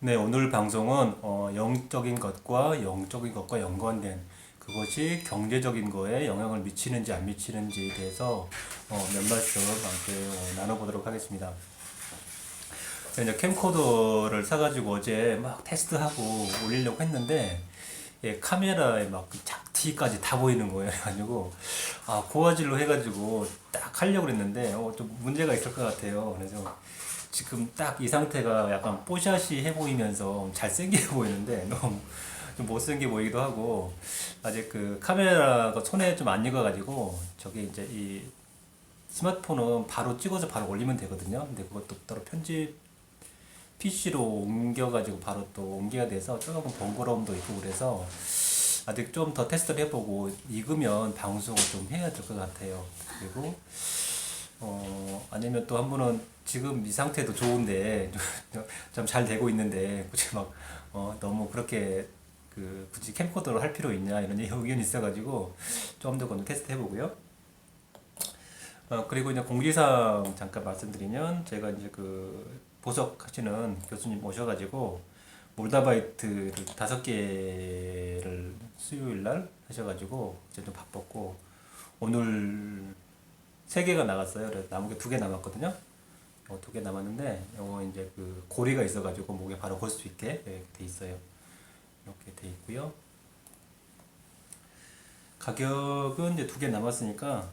네, 오늘 방송은 영적인 것과 연관된 그것이 경제적인 거에 영향을 미치는지 안 미치는지에 대해서 몇 말씀 함께 나눠보도록 하겠습니다. 제가 이제 캠코더를 사가지고 어제 막 테스트하고 올리려고 했는데 카메라에 막 작티까지 다 보이는 거예요. 그래가지고 고화질로 해가지고 딱 하려고 그랬는데 좀 문제가 있을 것 같아요. 그래서 지금 딱 이 상태가 약간 뽀샤시 해 보이면서 잘생겨 보이는데 너무 좀 못생겨 보이기도 하고 아직 그 카메라가 손에 좀 안 익어가지고 저게 이제 이 스마트폰은 바로 찍어서 바로 올리면 되거든요. 근데 그것도 따로 편집 PC로 옮겨가지고 바로 또 옮겨야 돼서 조금 번거로움도 있고 그래서 아직 좀 더 테스트를 해보고 익으면 방송을 좀 해야 될 것 같아요. 그리고 아니면 또 한 분은 지금 이 상태도 좋은데 좀 잘 되고 있는데 굳이 막 너무 그렇게 굳이 캠코더로 할 필요 있냐 이런 의견이 있어가지고 좀 더 그건 테스트 해보고요. 그리고 이제 공지사항 잠깐 말씀드리면 제가 이제 그 보석하시는 교수님 오셔가지고 몰다바이트를 5개를 수요일 날 하셔가지고 이제 좀 바빴고 오늘 3개가 나갔어요. 그래서 남은 게 2개 남았거든요. 2개 남았는데 이제 그 고리가 있어가지고 목에 바로 걸 수 있게 이렇게 돼 있어요. 이렇게 돼 있고요. 가격은 이제 2개 남았으니까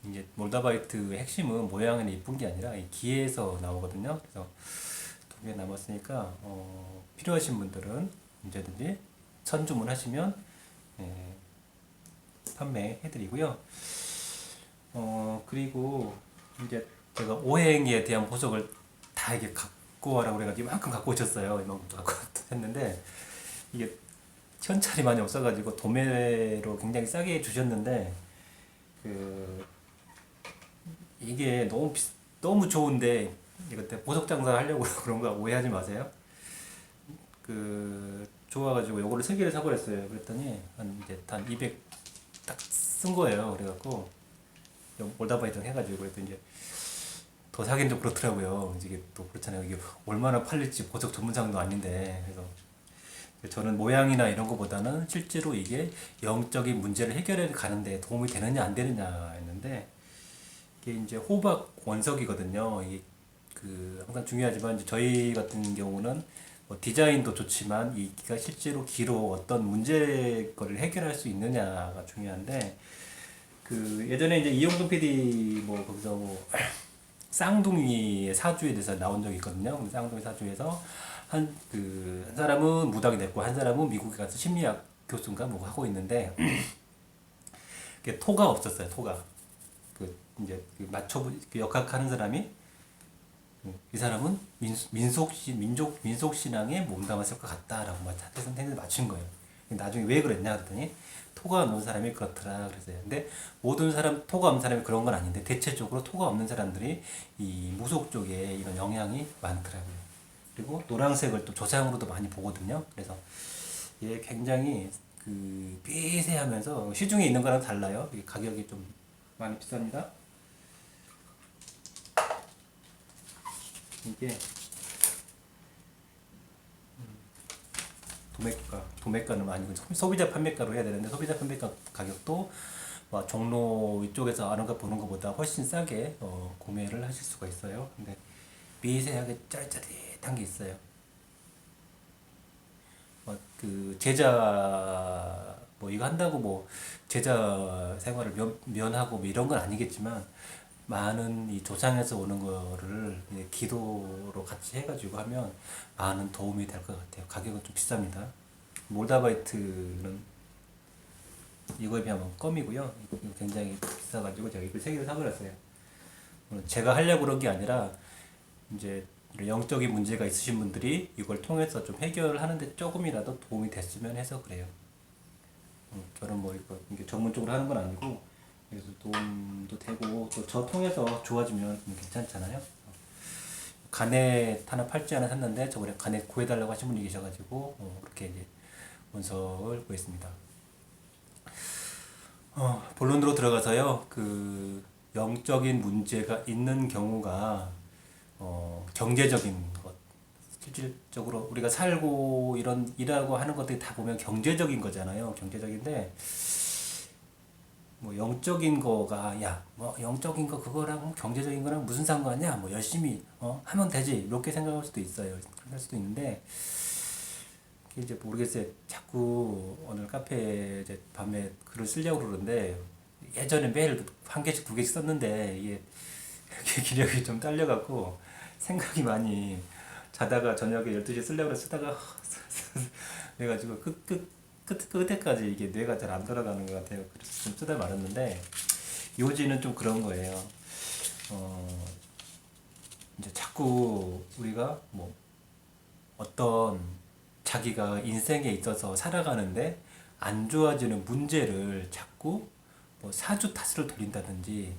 이제 몰다바이트의 핵심은 모양은 이쁜 게 아니라 이 기에서 나오거든요. 그래서 2개 남았으니까 필요하신 분들은 언제든지 선주문하시면 예, 판매해드리고요. 그리고 이제 제가 오행에 대한 보석을 다 이게 갖고 와라고 그래가지고 이만큼 갖고 오셨어요. 이만큼 갖고 했는데 이게 현찰이 많이 없어가지고 도매로 굉장히 싸게 주셨는데 그 이게 너무 좋은데 이거 때 보석 장사 하려고 그런 거 오해하지 마세요. 좋아가지고 요거를 3개를 사버렸어요. 그랬더니 한 200 딱 쓴 거예요. 그래갖고 몰다바이트 해가지고 그랬더니 이제 더 사긴 좀 그렇더라고요. 이게 또 그렇잖아요. 이게 얼마나 팔릴지 보석 전문상도 아닌데 그래서 저는 모양이나 이런 거보다는 실제로 이게 영적인 문제를 해결해 가는데 도움이 되느냐 안 되느냐 했는데 이게 이제 호박 원석이거든요. 이게 항상 중요하지만 이제 저희 같은 경우는 뭐 디자인도 좋지만 이가 실제로 기로 어떤 문제거리를 해결할 수 있느냐가 중요한데 예전에 이제 이용돈 PD 뭐 거기서 뭐 쌍둥이의 사주에 대해서 나온 적이 있거든요. 근데 쌍둥이 사주에서 한 사람은 무당이 됐고 한 사람은 미국에 가서 심리학 교수인가 뭐 하고 있는데 그게 토가 없었어요. 토가 이제 역학하는 사람이 이 사람은 민속 신앙에 몸담았을 것 같다라고 선생님이 맞춘 거예요. 나중에 왜 그랬냐 그랬더니 토가 없는 사람이 그렇더라 그랬어요. 근데 모든 사람 토가 없는 사람이 그런 건 아닌데 대체적으로 토가 없는 사람들이 이 무속 쪽에 이런 영향이 많더라고요. 그리고 노란색을 또 조상으로도 많이 보거든요. 그래서 얘 굉장히 삐세하면서 시중에 있는 거랑 달라요. 이게 가격이 좀 많이 비쌉니다. 이게 도매가는 아니고 소비자 판매가로 해야 되는데 소비자 판매가 가격도 종로 위쪽에서 아는 거 보는 것보다 훨씬 싸게 구매를 하실 수가 있어요. 근데 미세하게 짜릿짜릿한 게 있어요. 제자 뭐 이거 한다고 뭐 제자 생활을 면하고 뭐 이런 건 아니겠지만 많은 이 조상에서 오는 거를 기도로 같이 해가지고 하면 많은 도움이 될 것 같아요. 가격은 좀 비쌉니다. 몰다바이트는 이거에 비하면 껌이고요. 이거 굉장히 비싸가지고 제가 이걸 3개를 사버렸어요. 제가 하려고 그런 게 아니라 이제 영적인 문제가 있으신 분들이 이걸 통해서 좀 해결하는데 조금이라도 도움이 됐으면 해서 그래요. 저는 뭐 이게 전문적으로 하는 건 아니고 그래서 도움도 되고 또 저 통해서 좋아지면 괜찮잖아요. 간에 탄압할지 않아 샀는데 저번에 간에 구해달라고 하신 분이 계셔가지고 그렇게 이제 원석을 구했습니다. 본론으로 들어가서요. 영적인 문제가 있는 경우가 경제적인 것, 실질적으로 우리가 살고 이런 일하고 하는 것들이 다 보면 경제적인 거잖아요. 경제적인데 뭐 영적인 거가 야 뭐 영적인 거 그거랑 경제적인 거랑 무슨 상관이야? 뭐 열심히 하면 되지 이렇게 생각할 수도 있어요. 그렇게 할 수도 있는데 이제 모르겠어요. 자꾸 오늘 카페 이제 밤에 글을 쓰려고 그러는데 예전에 매일 한 개씩 두 개씩 썼는데 이게 기력이 좀 딸려갖고 생각이 많이 자다가 저녁에 12시에 쓰려고 쓰다가 그래가지고 끝에까지 이게 뇌가 잘 안 돌아가는 것 같아요. 그래서 좀 쓰다 말았는데 요지는 좀 그런 거예요. 어, 이제 자꾸 우리가 뭐 어떤 자기가 인생에 있어서 살아가는데 안 좋아지는 문제를 자꾸 뭐 사주 탓으로 돌린다든지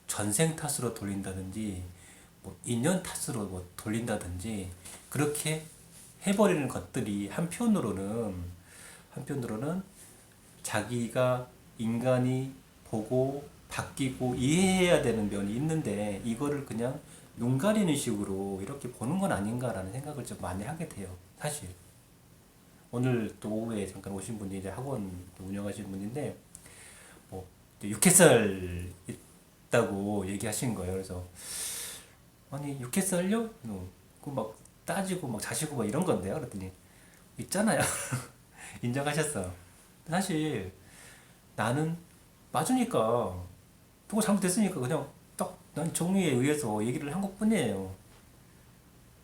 전생 탓으로 돌린다든지 뭐 인연 탓으로 뭐 돌린다든지 그렇게 해버리는 것들이 한편으로는 자기가 인간이 보고 바뀌고 이해해야 되는 면이 있는데 이거를 그냥 눈 가리는 식으로 이렇게 보는 건 아닌가라는 생각을 좀 많이 하게 돼요. 사실 오늘 또 오후에 잠깐 오신 분이 이제 학원 운영하시는 분인데 뭐 6햇살 있다고 얘기하신 거예요. 그래서 아니 6햇살요? 그막 따지고 막 자시고 막 이런 건데요. 그랬더니 있잖아요. 인정하셨어. 사실 나는 맞으니까 누가 잘못됐으니까 그냥 딱 난 정의에 의해서 얘기를 한 것뿐이에요.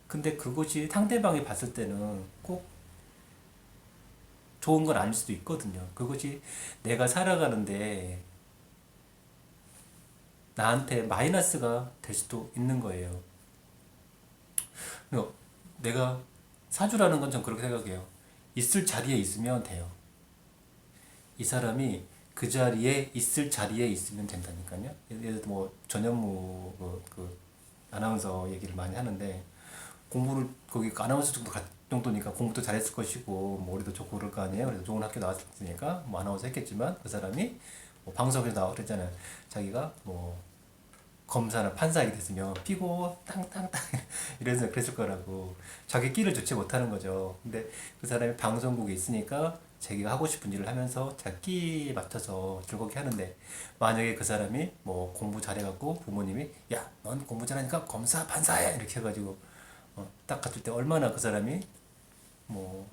근데 그것이 상대방이 봤을 때는 꼭 좋은 건 아닐 수도 있거든요. 그것이 내가 살아가는데 나한테 마이너스가 될 수도 있는 거예요. 그러니까 내가 사주라는 건 전 그렇게 생각해요. 있을 자리에 있으면 돼요. 이 사람이 그 자리에 있을 자리에 있으면 된다니까요. 예를 들어 뭐 전현무 그 아나운서 얘기를 많이 하는데 공부를 거기 아나운서 정도니까 공부도 잘했을 것이고 뭐 우리도 좋고 그럴 거 아니에요. 그래서 좋은 학교 나왔으니까 뭐 아나운서 했겠지만 그 사람이 뭐 방송에서 나와 그랬잖아요. 자기가 뭐 검사나 판사가 됐으면 피고 땅땅땅 이래서 그랬을 거라고 자기 끼를 좋지 못하는 거죠. 근데 그 사람이 방송국에 있으니까 자기가 하고 싶은 일을 하면서 자기 끼에 맞춰서 즐겁게 하는데 만약에 그 사람이 뭐 공부 잘해갖고 부모님이 야 넌 공부 잘하니까 검사 판사해 이렇게 해가지고 딱 갔을 때 얼마나 그 사람이 뭐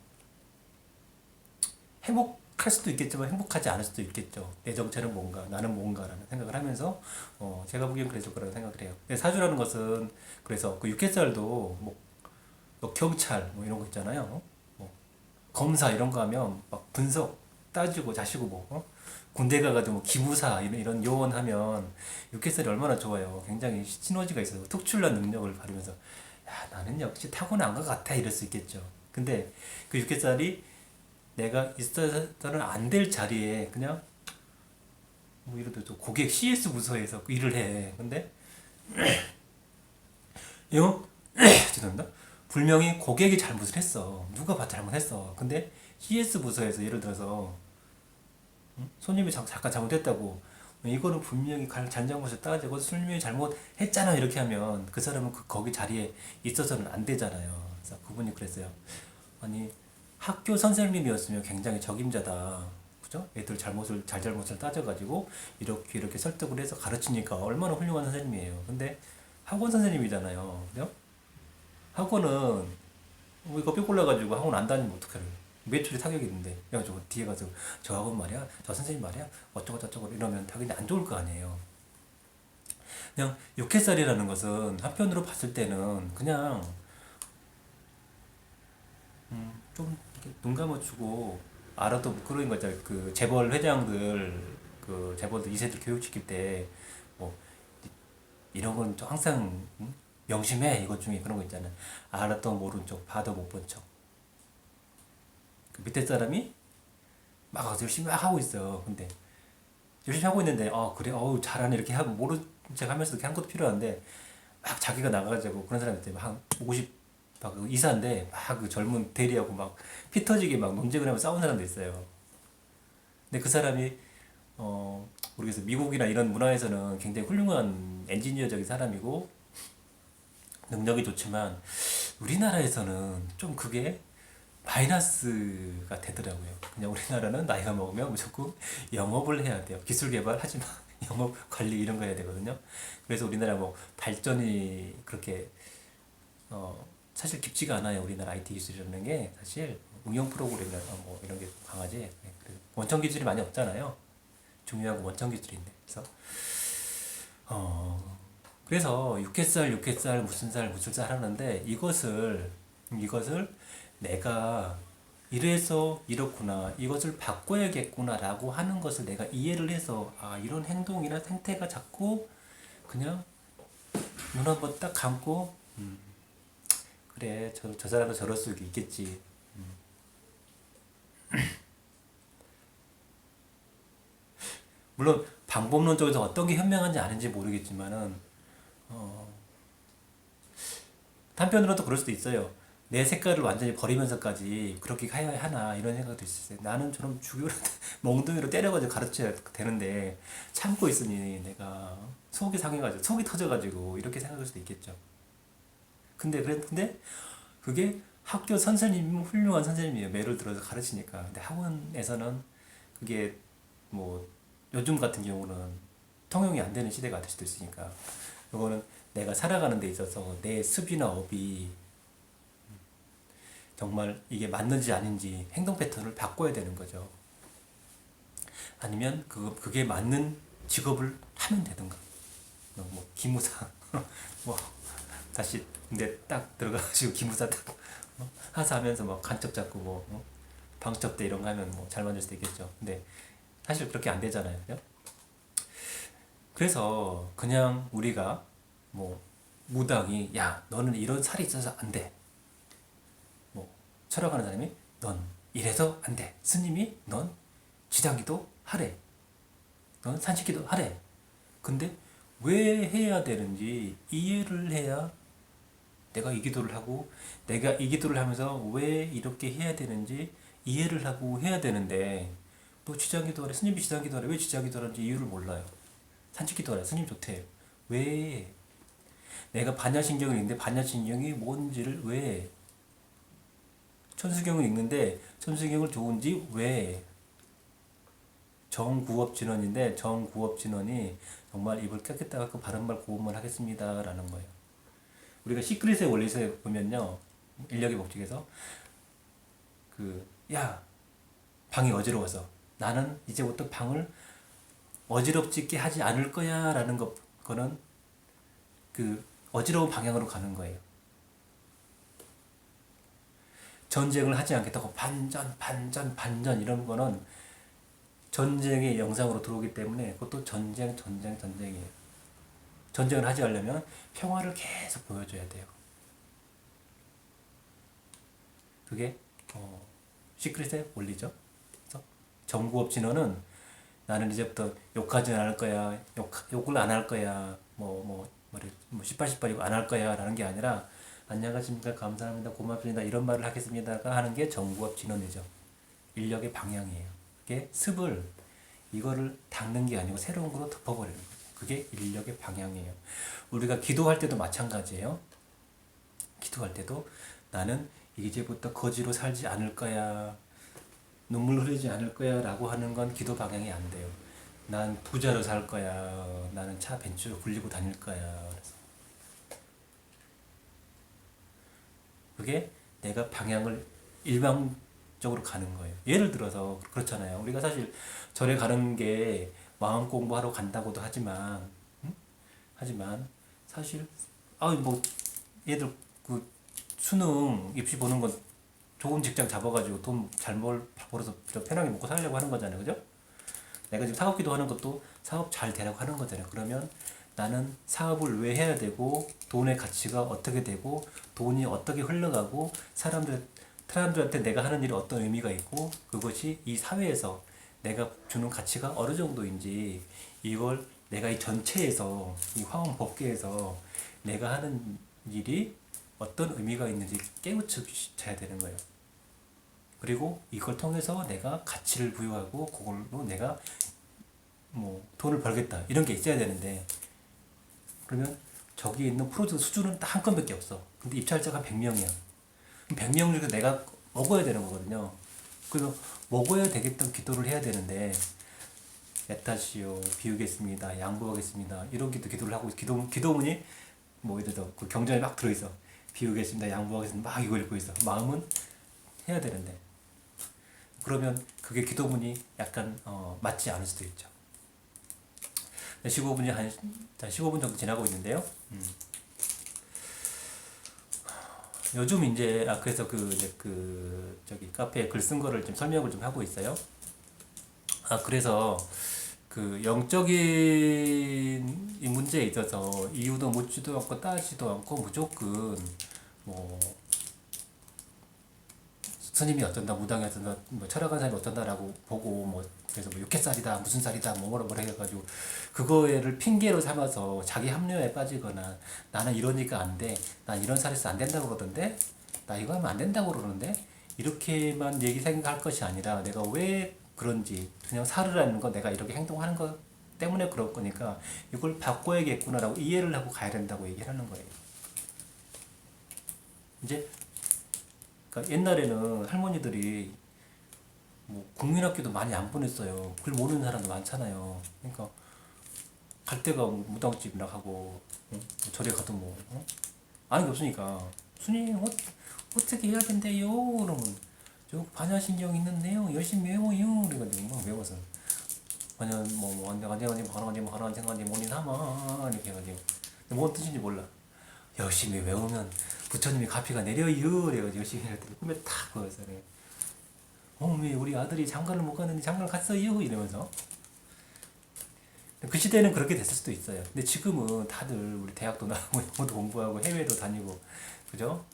행복할 수도 있겠지만 행복하지 않을 수도 있겠죠. 내 정체는 뭔가, 나는 뭔가라는 생각을 하면서 제가 보기엔 그랬을 거라고 생각을 해요. 근데 사주라는 것은 그래서 그 육개살도 뭐 경찰 뭐 이런 거 있잖아요. 뭐 검사 이런 거 하면 막 분석 따지고 자시고 뭐 군대 가가지고 뭐 기무사 이런 요원하면 육개살이 얼마나 좋아요. 굉장히 시너지가 있어서 특출난 능력을 가리면서 야 나는 역시 타고난 것 같아 이럴 수 있겠죠. 근데 그 육개살이 내가 있어서는 안 될 자리에 그냥 뭐 예를 들어 고객 CS 부서에서 일을 해. 근데 이거 죄송합니다. 분명히 고객이 잘못을 했어. 누가 봐도 잘못했어. 근데 CS 부서에서 예를 들어서 손님이 잠깐 잘못했다고 이거는 분명히 잘잘못을 따지고 손님이 잘못했잖아 이렇게 하면 그 사람은 거기 자리에 있어서는 안 되잖아요. 그래서 그분이 그랬어요. 아니 학교 선생님이었으면 굉장히 적임자다. 그죠? 애들 잘잘못을 따져가지고 이렇게 설득을 해서 가르치니까 얼마나 훌륭한 선생님이에요. 근데 학원 선생님이잖아요. 그죠? 학원은 뭐 이거 삐 골라가지고 학원 안 다니면 어떡해. 매출이 타격이 있는데. 그래가지고 뒤에 가서 저 학원 말이야, 저 선생님 말이야, 어쩌고 저쩌고 이러면 당연히 안 좋을 거 아니에요. 그냥 6햇살이라는 것은 한편으로 봤을 때는 그냥 좀 이렇게 눈 감아주고 알아도 그런 거 있잖아요. 그 재벌 회장들 그 재벌들 2세들 교육시킬 때 뭐 이런 건 좀 항상 명심해 이것 중에 그런 거 있잖아요. 알아도 모른 척 봐도 못 본 척. 그 밑에 사람이 막 열심히 막 하고 있어. 근데 열심히 하고 있는데 그래 어우 잘하네 이렇게 하고 모른 척 하면서 이렇게 한 것도 필요한데 막 자기가 나가가지고 그런 사람 있대 한 50, 막 이사인데 막 그 젊은 대리하고 막 피 터지게 막 논쟁을 하면서 싸운 사람도 있어요. 근데 그 사람이 모르겠어요. 미국이나 이런 문화에서는 굉장히 훌륭한 엔지니어적인 사람이고 능력이 좋지만 우리나라에서는 좀 그게 마이너스가 되더라고요. 그냥 우리나라는 나이가 먹으면 무조건 영업을 해야 돼요. 기술 개발하지 마. 영업 관리 이런 거 해야 되거든요. 그래서 우리나라 뭐 발전이 그렇게 사실 깊지가 않아요. 우리나라 IT 기술이라는 게 사실 응용 프로그램이나 뭐 이런 게 강하지. 네, 원천 기술이 많이 없잖아요. 중요한 건 원천 기술인데. 그래서 육개살 무슨 살 하는데 이것을 내가 이래서 이렇구나, 이것을 바꿔야겠구나라고 하는 것을 내가 이해를 해서 이런 행동이나 생태가 자꾸 그냥 눈 한번 딱 감고 그래 저 사람도 저럴 수 있겠지. 물론 방법론적으로 어떤 게 현명한지 아는지 모르겠지만은 어, 한편으로도 그럴 수도 있어요. 내 색깔을 완전히 버리면서까지 그렇게 해야 하나 이런 생각도 있어요. 나는 저런 주교로 몽둥이로 때려가지고 가르쳐야 되는데 참고 있으니 내가 속이 상해가지고 속이 터져가지고 이렇게 생각할 수도 있겠죠. 근데 그게 학교 선생님이면 훌륭한 선생님이에요. 예를 들어서 가르치니까. 근데 학원에서는 그게 뭐 요즘 같은 경우는 통용이 안 되는 시대가 될 수도 있으니까 이거는 내가 살아가는 데 있어서 내 습이나 업이 정말 이게 맞는지 아닌지 행동 패턴을 바꿔야 되는 거죠. 아니면 그게 맞는 직업을 하면 되든가. 뭐 기무사 뭐 다시 근데 딱 들어가가지고 기무사 딱 하사하면서 막 간첩 잡고 뭐 방첩대 이런 거 하면 뭐 잘 만들 수도 있겠죠. 근데 사실 그렇게 안 되잖아요. 그죠? 그래서 그냥 우리가 뭐 무당이 야 너는 이런 살이 있어서 안 돼. 뭐 철학하는 사람이 넌 이래서 안 돼. 스님이 넌 지당기도 하래. 넌 산책기도 하래. 근데 왜 해야 되는지 이해를 해야 내가 이 기도를 하고 내가 이 기도를 하면서 왜 이렇게 해야 되는지 이해를 하고 해야 되는데 너 지장기도 하래. 스님이 지장기도 하래. 왜 지장기도 하는지 이유를 몰라요. 산책기도 하래. 스님 좋대. 왜? 내가 반야신경을 읽는데 반야신경이 뭔지를 왜? 천수경을 읽는데 천수경을 좋은지 왜? 정구업진원인데 정구업진원이 정말 입을 깨끗하게 닦고 바른말 고운말 하겠습니다 라는 거예요. 우리가 시크릿의 원리에서 보면요. 인력의 법칙에서 야 방이 어지러워서 나는 이제부터 방을 어지럽지게 하지 않을 거야 라는 거는 어지러운 방향으로 가는 거예요. 전쟁을 하지 않겠다고 반전 이런 거는 전쟁의 영상으로 들어오기 때문에 그것도 전쟁이에요. 전쟁을 하지 않으려면 평화를 계속 보여줘야 돼요. 그게 시크릿의 원리죠. 그래서 정구업 진화는 나는 이제부터 욕하지 않을 거야, 욕을 안 할 거야, 뭐 18이고 안 할 거야 라는 게 아니라 안녕하십니까, 감사합니다, 고맙습니다 이런 말을 하겠습니다가 하는 게 정구업 진원이죠. 인력의 방향이에요. 그게 습을 이거를 닦는 게 아니고 새로운 거로 덮어버리는 거죠. 그게 인력의 방향이에요. 우리가 기도할 때도 마찬가지예요. 기도할 때도 나는 이제부터 거지로 살지 않을 거야, 눈물 흐르지 않을 거야 라고 하는 건 기도 방향이 안 돼요. 난 부자로 살 거야. 나는 차 벤츠로 굴리고 다닐 거야. 그래서 그게 내가 방향을 일방적으로 가는 거예요. 예를 들어서 그렇잖아요. 우리가 사실 절에 가는 게 마음 공부하러 간다고도 하지만 하지만 사실 뭐 얘들 수능 입시 보는 건 좋은 직장 잡아가지고 돈 잘 벌어서 편하게 먹고 살려고 하는 거잖아요. 그죠? 내가 지금 사업기도 하는 것도 사업 잘 되라고 하는 거잖아요. 그러면 나는 사업을 왜 해야 되고 돈의 가치가 어떻게 되고 돈이 어떻게 흘러가고 사람들한테 내가 하는 일이 어떤 의미가 있고 그것이 이 사회에서 내가 주는 가치가 어느 정도인지 이걸 내가 이 전체에서 이 화원 법계에서 내가 하는 일이 어떤 의미가 있는지 깨우쳐야 되는 거예요. 그리고 이걸 통해서 내가 가치를 부여하고 그걸로 내가 뭐 돈을 벌겠다 이런 게 있어야 되는데 그러면 저기 있는 프로젝트 수준은 딱 한 건밖에 없어. 근데 입찰자가 100명이야. 100명 중에 내가 먹어야 되는 거거든요. 그래서 먹어야 되겠다는 기도를 해야 되는데 애타시오 비우겠습니다. 양보하겠습니다. 이런 기도를 하고 기도문이 뭐 예를 들어 그 경전에 막 들어있어. 비우겠습니다. 양보하겠습니다. 막 이걸 읽고 있어. 마음은 해야 되는데 그러면 그게 기도문이 약간 맞지 않을 수도 있죠. 15분이 한 15분 정도 지나고 있는데요. 요즘 이제 그래서 그 저기 카페에 글 쓴 거를 좀 설명을 좀 하고 있어요. 그래서 그 영적인 이 문제에 있어서 이유도 묻지도 않고 따지도 않고 무조건 뭐 스님이 어쩐다, 무당이 어쩐다, 뭐 철학한 사람이 어쩐다라고 보고 뭐 그래서 뭐 육회살이다, 무슨 살이다, 뭐라 해가지고 그거를 핑계로 삼아서 자기 합리화에 빠지거나 나는 이러니까 안 돼, 난 이런 살에서 안 된다고 그러던데, 나 이거 하면 안 된다고 그러는데 이렇게만 생각할 것이 아니라 내가 왜 그런지 그냥 살으라는 거 내가 이렇게 행동하는 것 때문에 그럴 거니까 이걸 바꿔야겠구나라고 이해를 하고 가야 된다고 얘기를 하는 거예요. 이제 그러니까 옛날에는 할머니들이 뭐 국민학교도 많이 안 보냈어요. 글 모르는 사람도 많잖아요. 그러니까 갈 데가 뭐 무당집이나 가고 응? 절에 가도 뭐 아는 게 없으니까 스님 어떻게 해야 된대요? 그러면 저 반야신경 있는데요. 열심히 외워요. 그래가지고 막 외워서 반야 뭐 안돼안돼안돼 하나안돼 뭐니 하마 이렇게 해가지고 뭔 뜻인지 몰라. 열심히 외우면 부처님이 가피가 내려요. 그래가지고 열심히 했더니 꿈에 탁 보였어. 왜 우리 아들이 장가를 못 가는데 장가를 갔어요? 이러면서 그 시대는 그렇게 됐을 수도 있어요. 근데 지금은 다들 우리 대학도 나오고 영어도 공부하고 해외도 다니고 그죠?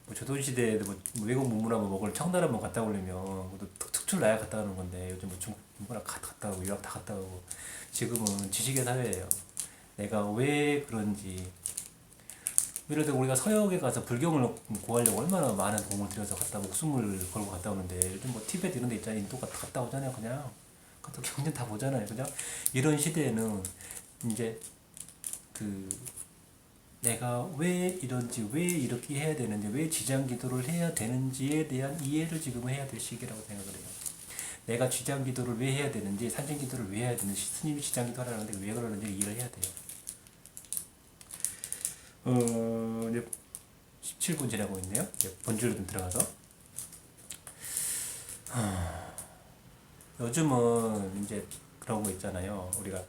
뭐 조선시대에도 뭐 외국 문물 한번 먹을 청나라 한번 갔다 오려면 또 특출 나야 갔다 오는 건데 요즘 뭐 중국 문학 갔다 오고 유학 다 갔다 오고 지금은 지식의 사회예요. 내가 왜 그런지 예를 들어 우리가 서역에 가서 불경을 구하려고 얼마나 많은 돈을 들여서 갔다 목숨을 걸고 갔다 오는데 요즘 뭐 티베트 이런 데 있잖아요. 인도 갔다 오잖아요. 그냥 갔다 경전 다 보잖아요. 그죠? 이런 시대에는 이제 그 내가 왜 이런지 왜 이렇게 해야 되는지 왜 지장 기도를 해야 되는지에 대한 이해를 지금 해야 될 시기라고 생각을 해요. 내가 지장 기도를 왜 해야 되는지 산증 기도를 왜 해야 되는지 스님이 지장 기도 하라는데 왜 그러는지 이해를 해야 돼요. 이제 17분 지나고 있네요. 이제 본질로 좀 들어가서 요즘은 이제 그런 거 있잖아요. 우리가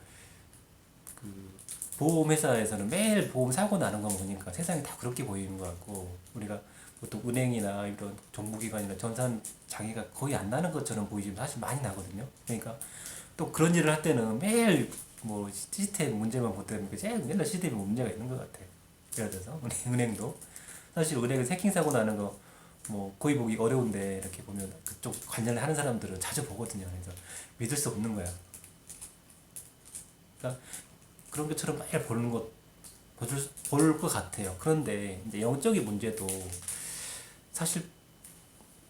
그 보험회사에서는 매일 보험 사고 나는 거 보니까 세상이 다 그렇게 보이는 것 같고 우리가 보통 은행이나 이런 정부기관이나 전산 장애가 거의 안 나는 것처럼 보이지만 사실 많이 나거든요. 그러니까 또 그런 일을 할 때는 매일 뭐 시스템 문제만 볼 때는 맨날 시스템에 문제가 있는 것 같아. 예를 들어서 은행도 사실 은행에서 해킹 사고 나는 거 뭐 거의 보기 어려운데 이렇게 보면 그쪽 관련을 하는 사람들은 자주 보거든요. 그래서 믿을 수 없는 거야. 그러니까 그런 것처럼 매일 보는 것 볼 것 같아요. 그런데 이제 영적인 문제도 사실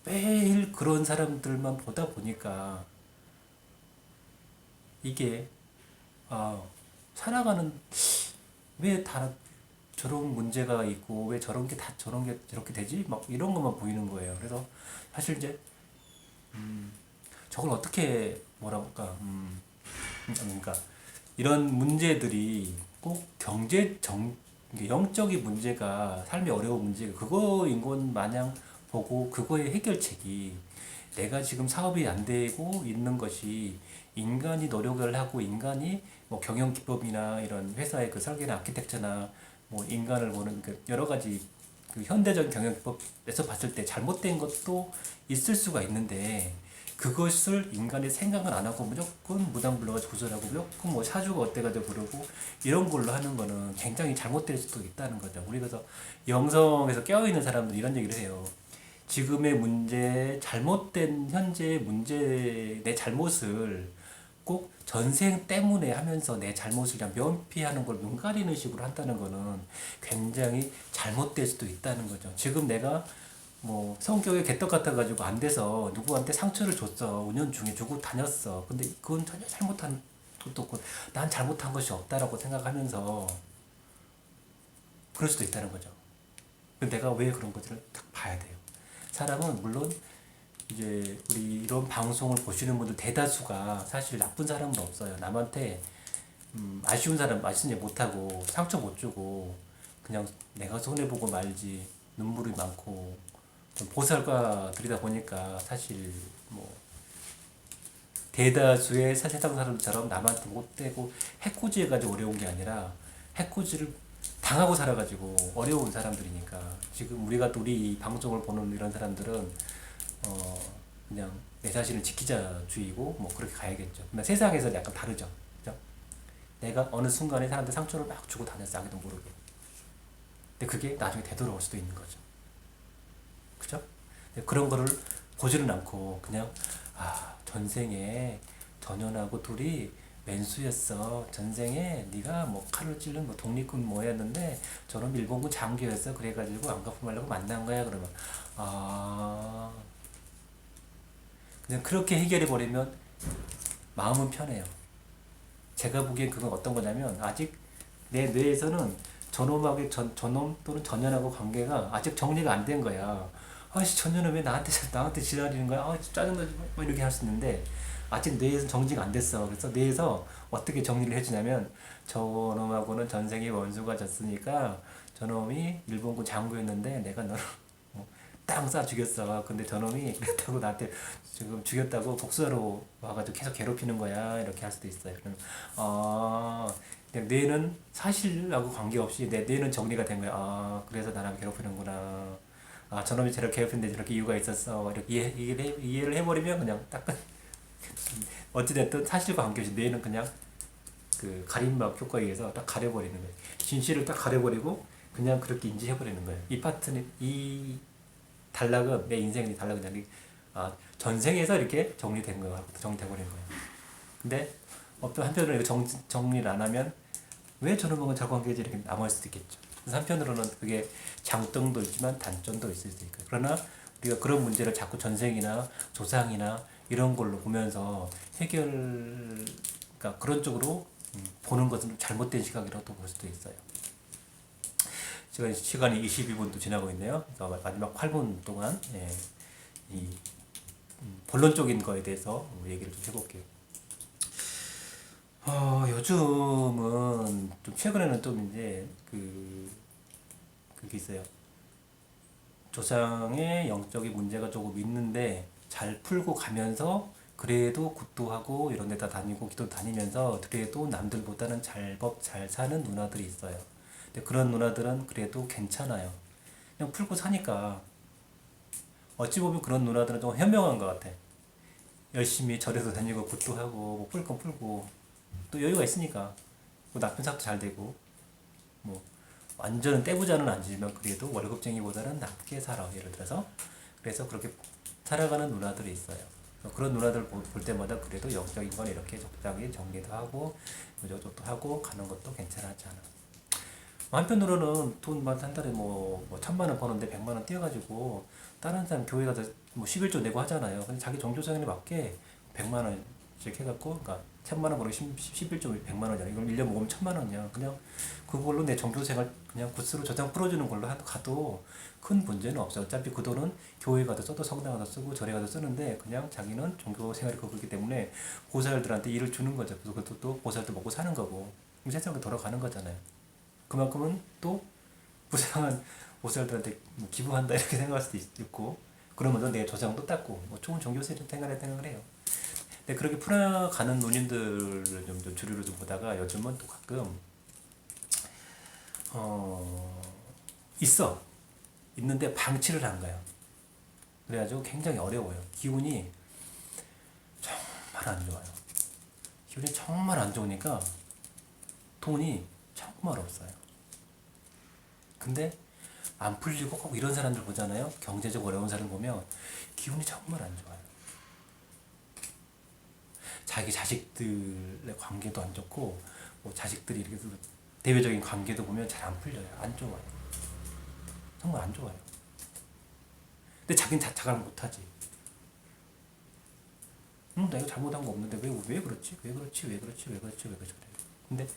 매일 그런 사람들만 보다 보니까 이게 살아가는 왜 다 저런 문제가 있고 왜 저런 게 다 저런 게 저렇게 되지? 막 이런 것만 보이는 거예요. 그래서 사실 이제 저걸 어떻게 뭐라고 할까? 그러니까 이런 문제들이 꼭 영적인 문제가 삶의 어려운 문제가 그거인 것 마냥 보고 그거의 해결책이 내가 지금 사업이 안 되고 있는 것이 인간이 노력을 하고 인간이 뭐 경영 기법이나 이런 회사의 그 설계나 아키텍처나 뭐 인간을 보는 그 여러 가지 그 현대적 경영 기법에서 봤을 때 잘못된 것도 있을 수가 있는데 그것을 인간이 생각을 안 하고 무조건 무당 불러가지고 구설하고 무조건 뭐 사주가 어때가지고 부르고 이런 걸로 하는 거는 굉장히 잘못될 수도 있다는 거죠. 우리 그래서 영성에서 깨어있는 사람들이 이런 얘기를 해요. 지금의 문제, 잘못된 현재의 문제, 내 잘못을 꼭 전생 때문에 하면서 내 잘못을 그냥 면피하는 걸 눈 가리는 식으로 한다는 거는 굉장히 잘못될 수도 있다는 거죠. 지금 내가 뭐 성격이 개떡 같아가지고 안 돼서 누구한테 상처를 줬어. 운연 중에 주고 다녔어. 근데 그건 전혀 잘못한 것도 없고 난 잘못한 것이 없다라고 생각하면서 그럴 수도 있다는 거죠. 근데 내가 왜 그런 것들을 딱 봐야 돼요. 사람은 물론 이제 우리 이런 방송을 보시는 분들 대다수가 사실 나쁜 사람은 없어요. 남한테 아쉬운 사람 아쉬운 일 못하고 상처 못 주고 그냥 내가 손해보고 말지 눈물이 많고 좀 보살과들이다 보니까 사실 뭐 대다수의 세상 사람들처럼 남한테 못되고 해코지해가지고 어려운 게 아니라 해코지를 당하고 살아가지고 어려운 사람들이니까 지금 우리가 우리 이 방송을 보는 이런 사람들은 그냥 내 자신을 지키자주의고 뭐 그렇게 가야겠죠. 근데 세상에서 약간 다르죠. 그죠? 내가 어느 순간에 사람한테 상처를 막 주고 다녔어 자기도 모르게. 근데 그게 나중에 되돌아올 수도 있는 거죠. 그죠? 그런 거를 보지는 않고 그냥 전생에 전현하고 둘이 맨수였어. 전생에 네가 뭐 칼로 찔른 뭐 독립군 뭐였는데 저런 일본군 장교였어. 그래가지고 안 갚으려고 만난 거야. 그러면 그냥 그렇게 해결해 버리면 마음은 편해요. 제가 보기엔 그건 어떤 거냐면 아직 내 뇌에서는 저놈하고 저놈 또는 전현하고 관계가 아직 정리가 안 된 거야. 아씨 전현은 왜 나한테 지랄이는 거야? 아 짜증나지 뭐 이렇게 할 수 있는데 아직 뇌에서 정리가 안 됐어. 그래서 뇌에서 어떻게 정리를 해주냐면 저놈하고는 전생에 원수가 졌으니까 저놈이 일본군 장교였는데 내가 너를 땅 싸 죽였어. 근데 저놈이 그랬다고 나한테 지금 죽였다고 복수하러 와가지고 계속 괴롭히는 거야. 이렇게 할 수도 있어요. 그럼 그냥 뇌는 사실하고 관계없이 내 뇌는 정리가 된 거야. 그래서 나랑 괴롭히는구나. 저놈이 저렇게 괴롭히는데 저렇게 이유가 있었어. 이렇게 이해를 해버리면 그냥 딱 어찌됐든 사실과 관계없이 뇌는 그냥 그 가림막 효과에 의해서 딱 가려버리는 거예요. 진실을 딱 가려버리고 그냥 그렇게 인지해버리는 거예요. 이 파트는 이 단락은 내 인생의 단락은 아니 전생에서 이렇게 정리된 거야. 정리돼버린 거예요. 근데 어떤 한편으로 이거 정리를 안 하면 왜 저놈은 저 관계지 이렇게 남을 수도 있겠죠. 그래서 한편으로는 그게 장점도 있지만 단점도 있을 수 있고 그러나 우리가 그런 문제를 자꾸 전생이나 조상이나 이런 걸로 보면서 그러니까 그런 쪽으로 보는 것은 잘못된 시각이라고 볼 수도 있어요. 시간이 22분도 지나고 있네요. 그래서 마지막 8분 동안 이 본론적인 거에 대해서 얘기를 좀 해볼게요. 요즘은 좀 최근에는 좀 이제 그게 있어요. 조상의 영적인 문제가 조금 있는데 잘 풀고 가면서 그래도 굿도 하고 이런 데다 다니고 기도 다니면서 그래도 남들보다는 잘 사는 누나들이 있어요. 근데 그런 누나들은 그래도 괜찮아요. 그냥 풀고 사니까 어찌 보면 그런 누나들은 좀 현명한 것 같아. 열심히 절에도 다니고 굿도 하고 뭐 풀 건 풀고 또 여유가 있으니까 뭐 나쁜 사업도 잘 되고 뭐 완전 떼부자는 아니지만 그래도 월급쟁이보다는 낫게 살아. 예를 들어서 그래서 그렇게 살아가는 누나들이 있어요. 그런 누나들 볼 때마다 그래도 영적인 건 이렇게 적당히 정리도 하고 요저도 하고 가는 것도 괜찮지 않아. 한편으로는 돈만 한 달에 뭐 1,000만 원 버는데 100만 원 떼어가지고 다른 사람 교회 가서 뭐 11조 내고 하잖아요. 근데 자기 정조상에 맞게 100만 원씩 해갖고 그러니까 1,000만 원 벌고 11조 100만 원이잖아. 이걸 1년 모으면 1,000만 원이야. 그냥 그걸로 내 정조생활 그냥 굿으로 저장 풀어주는 걸로 가도 큰 문제는 없어. 어차피 그 돈은 교회 가서 써도 성당 가서 쓰고 절에 가서 쓰는데 그냥 자기는 종교 생활이 그렇기 때문에 보살들한테 일을 주는 거죠. 그래서 그것도 또 보살도 먹고 사는 거고 세상에 돌아가는 거잖아요. 그만큼은 또 불쌍한 보살들한테 뭐 기부한다 이렇게 생각할 수도 있고 그러면서 내 조상도 닦고 뭐 좋은 종교 생활을 해요. 근데 그렇게 풀어가는 노인들을 좀 주류로 좀 보다가 요즘은 또 가끔 있는데 방치를 한 거예요. 그래가지고 굉장히 어려워요. 기운이 정말 안 좋아요. 기운이 정말 안 좋으니까 돈이 정말 없어요. 근데 안 풀리고 꼭 이런 사람들 보잖아요. 경제적 어려운 사람 보면 기운이 정말 안 좋아요. 자기 자식들의 관계도 안 좋고 뭐 자식들이 이렇게 대외적인 관계도 보면 잘 안 풀려요. 안 좋아요. 정말 안 좋아요. 근데 자기는 자각을 못하지. 나 이거 잘못한 거 없는데 왜 그렇지? 왜 그렇지? 왜 그렇지? 왜 그렇지? 왜 그렇지? 왜 그래? 근데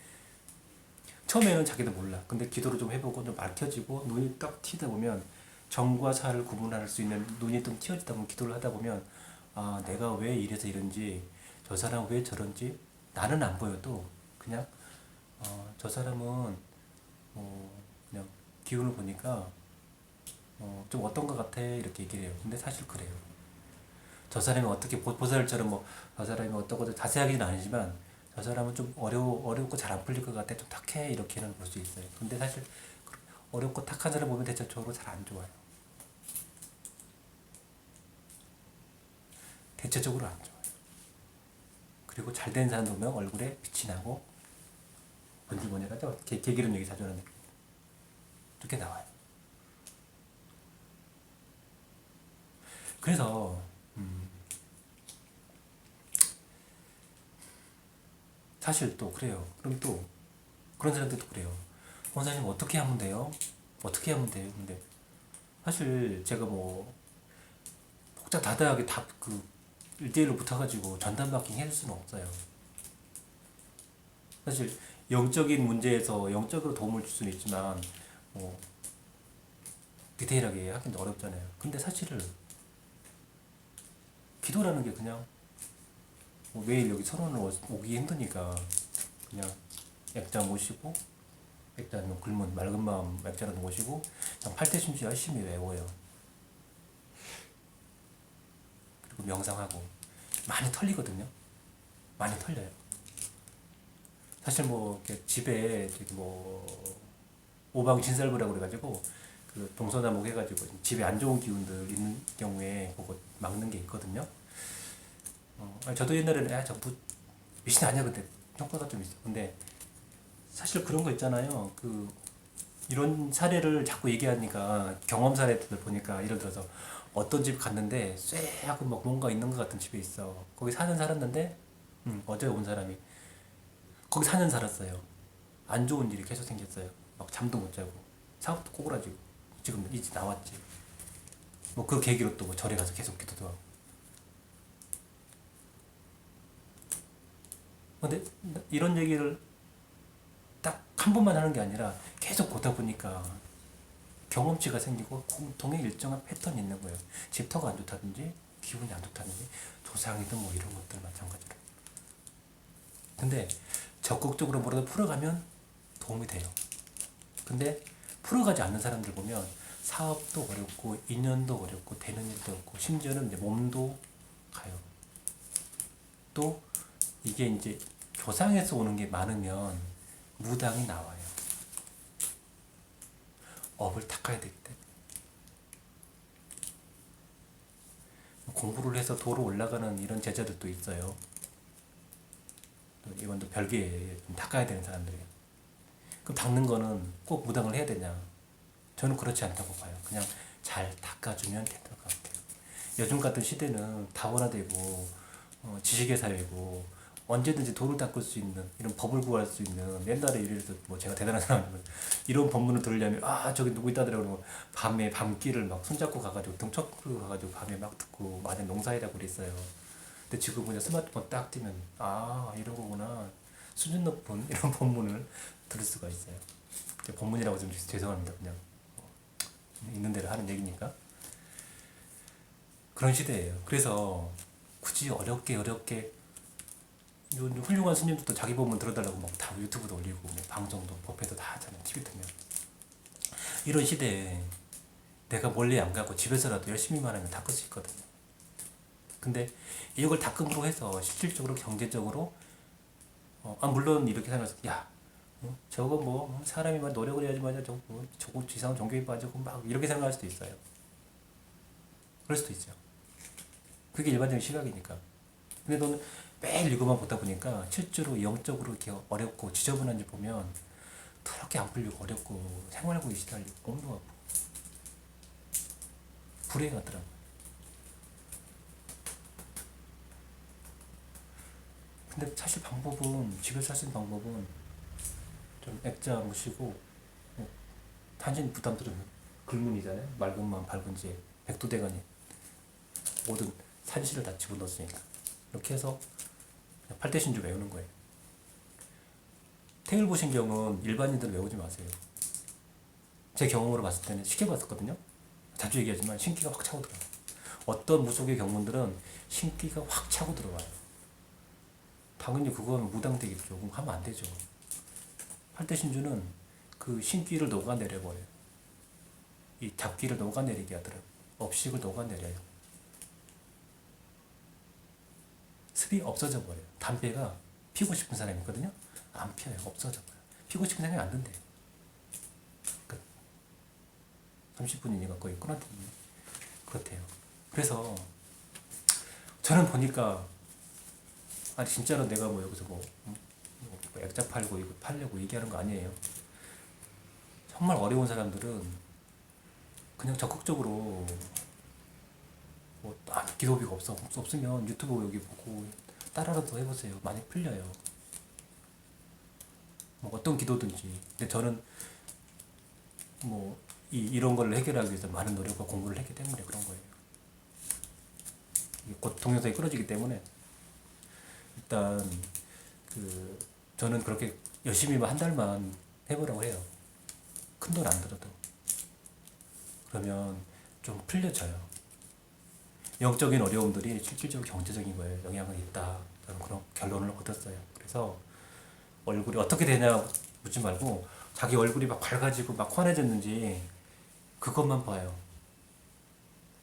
처음에는 자기도 몰라. 근데 기도를 좀 해보고 좀 밝혀지고 눈이 딱 튀다 보면 정과 사를 구분할 수 있는 눈이 좀 튀어지다 보면 기도를 하다 보면 아 내가 왜 이래서 이런지 저 사람 왜 저런지 나는 안 보여도 그냥 저 사람은 그냥 기운을 보니까 좀 어떤 것 같아 이렇게 얘기를 해요. 근데 사실 그래요. 저 사람이 어떻게 보살처럼 뭐 저 사람이 어떤 것도 자세하게는 아니지만 저 사람은 좀 어렵고 잘 안 풀릴 것 같아 좀 탁해 이렇게는 볼 수 있어요. 근데 사실 어렵고 탁한 사람 보면 대체적으로 잘 안 좋아요. 대체적으로 안 좋아요. 그리고 잘 된 사람 보면 얼굴에 빛이 나고 번질번질하죠. 개기름 얘기 자주 하는 이렇게 나와요. 그래서 사실 또 그래요. 그럼 또 그런 사람들도 그래요. 원사님 어떻게 하면 돼요? 어떻게 하면 돼요? 근데 사실 제가 뭐 복잡다단하게 다그 1대1로 붙어가지고 전담받기 해줄 수는 없어요. 사실 영적인 문제에서 영적으로 도움을 줄 수는 있지만 뭐 디테일하게 하기는 어렵잖아요. 근데 사실은 기도라는 게 그냥 뭐 매일 여기 선원을 오기 힘드니까 그냥 액자 모시고 액자는 굶은 맑은 마음 액자라도 모시고 그냥 팔대순지 열심히 외워요. 그리고 명상하고 많이 털리거든요. 많이 털려요. 사실 뭐 이렇게 집에 저기 뭐 오방진살부라고 그래가지고 그 동서남북 해가지고 집에 안 좋은 기운들 있는 경우에 그거 막는 게 있거든요. 저도 옛날에는 저뭐 미신 아니야 근데 효과가 좀 있어. 근데 사실 그런 거 있잖아요. 그 이런 사례를 자꾸 얘기하니까 경험 사례들 보니까 예를 들어서 어떤 집 갔는데 쎄하고 막 뭔가 있는 것 같은 집에 있어. 거기 사는 살았는데 어제 온 사람이 거기 4년 살았어요. 안 좋은 일이 계속 생겼어요. 막 잠도 못 자고 사업도 꼬꾸라지고 지금 이제 나왔지. 뭐 그 계기로 또뭐 절에 가서 계속 기도도 하고. 근데 이런 얘기를 딱 한 번만 하는 게 아니라 계속 보다 보니까 경험치가 생기고 공통의 일정한 패턴이 있는 거예요. 집터가 안 좋다든지 기분이 안 좋다든지 조상이든 뭐 이런 것들 마찬가지로. 근데 적극적으로 뭐라도 풀어가면 도움이 돼요. 근데 풀어가지 않는 사람들 보면 사업도 어렵고 인연도 어렵고 되는 일도 없고 심지어는 이제 몸도 가요. 또 이게 이제 조상에서 오는 게 많으면 무당이 나와요. 업을 닦아야 되기 때문에. 공부를 해서 도로 올라가는 이런 제자들도 있어요. 이건 또 별개에 좀 닦아야 되는 사람들이에요. 그럼 닦는 거는 꼭 무당을 해야 되냐? 저는 그렇지 않다고 봐요. 그냥 잘 닦아주면 되는 것 같아요. 요즘 같은 시대는 다원화되고 지식의 사회고 언제든지 도를 닦을 수 있는 이런 법을 구할 수 있는 옛날에 이래서 뭐 제가 대단한 사람이면 이런 법문을 들으려면 저기 누구 있다더라 그러면 밤에 밤길을 막 손잡고 가가지고 등쳐고 가가지고 밤에 막 듣고 많은 농사일하고 그랬어요. 근데 지금 그냥 스마트폰 딱 띄면 이런 거구나 수준 높은 이런 법문을 들을 수가 있어요. 법문이라고 좀 죄송합니다. 그냥 있는 대로 하는 얘기니까 그런 시대예요. 그래서 굳이 어렵게 훌륭한 스님들도 자기 법문 들어달라고 막 다 유튜브도 올리고 뭐 방송도 법회도 다 하잖아요. TV 틀면 이런 시대에 내가 멀리 안 가고 집에서라도 열심히만 하면 닦을 수 있거든요. 근데 이걸 닦음으로 해서 실질적으로 경제적으로 물론 이렇게 생각해서 저거 뭐 사람이 막 노력을 해야지 말이야 저거 이상한 종교에 빠지고 막 이렇게 생각할 수도 있어요. 그럴 수도 있어요. 그게 일반적인 시각이니까. 근데 너는 매일 이거만 보다 보니까 실제로 영적으로 이렇게 어렵고 지저분한 일 보면 더럽게 안 풀리고 어렵고 생활고에 시달리고 몸도 아프고 불행하더라고요. 근데 사실 방법은 집에서 할 수 있는 방법은 좀 액자 무시고 단신 부담들은 글문이잖아요. 맑은 마음 밝은 지혜 백두대간이 모든 산시를 다 집어넣었으니까 이렇게 해서 팔대신주 외우는 거예요. 태일보신경은 일반인들은 외우지 마세요. 제 경험으로 봤을 때는 쉽게 봤었거든요. 자주 얘기하지만 신기가 확 차고 들어와요. 어떤 무속의 경문들은 신기가 확 차고 들어와요. 당연히 그건 무당되겠죠. 그럼 하면 안 되죠. 팔대신주는 그 신기를 녹아내려버려요. 이 잡기를 녹아내리게 하더라고요. 업식을 녹아내려요. 습이 없어져 버려요. 담배가 피고 싶은 사람이 있거든요. 안 피워요. 없어져 버려요. 피고 싶은 사람이 안 된대요. 30분이니까 거의 끊었더니 그렇대요. 그래서 저는 보니까 아니 진짜로 내가 뭐 여기서 뭐 액자 팔고 이거 팔려고 얘기하는 거 아니에요. 정말 어려운 사람들은 그냥 적극적으로 뭐 기도비가 없으면 유튜브 여기 보고 따라라도 해보세요. 많이 풀려요. 뭐 어떤 기도든지. 근데 저는 뭐 이런 걸 해결하기 위해서 많은 노력과 공부를 했기 때문에 그런 거예요. 곧 동영상이 끊어지기 때문에 일단 저는 그렇게 열심히만 한 달만 해보라고 해요. 큰 돈 안 들어도. 그러면 좀 풀려져요. 영적인 어려움들이 실질적으로 경제적인 거에 영향이 있다. 저는 그런 결론을 얻었어요. 그래서 얼굴이 어떻게 되냐 묻지 말고 자기 얼굴이 막 밝아지고 막 환해졌는지 그것만 봐요.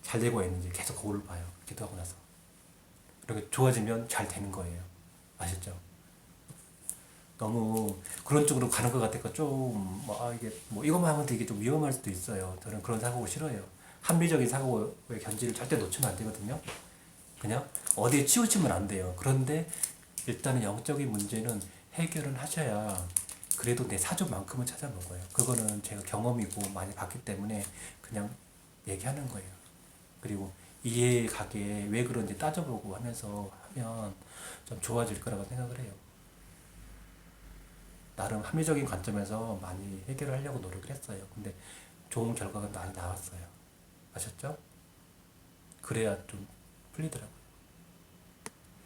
잘 되고 있는지 계속 거울을 봐요. 기도하고 나서. 이렇게 좋아지면 잘 되는 거예요. 아셨죠? 너무 그런 쪽으로 가는 것 같으니까 이게 뭐 이것만 하면 되게 좀 위험할 수도 있어요. 저는 그런 사고가 싫어요. 합리적인 사고의 견지를 절대 놓치면 안 되거든요. 그냥 어디에 치우치면 안 돼요. 그런데 일단은 영적인 문제는 해결은 하셔야 그래도 내 사주만큼은 찾아먹어요. 그거는 제가 경험이고 많이 봤기 때문에 그냥 얘기하는 거예요. 그리고 이해 가게 왜 그런지 따져보고 하면서 하면 좀 좋아질 거라고 생각을 해요. 나름 합리적인 관점에서 많이 해결을 하려고 노력을 했어요. 근데 좋은 결과가 많이 나왔어요. 아셨죠? 그래야 좀 풀리더라고요.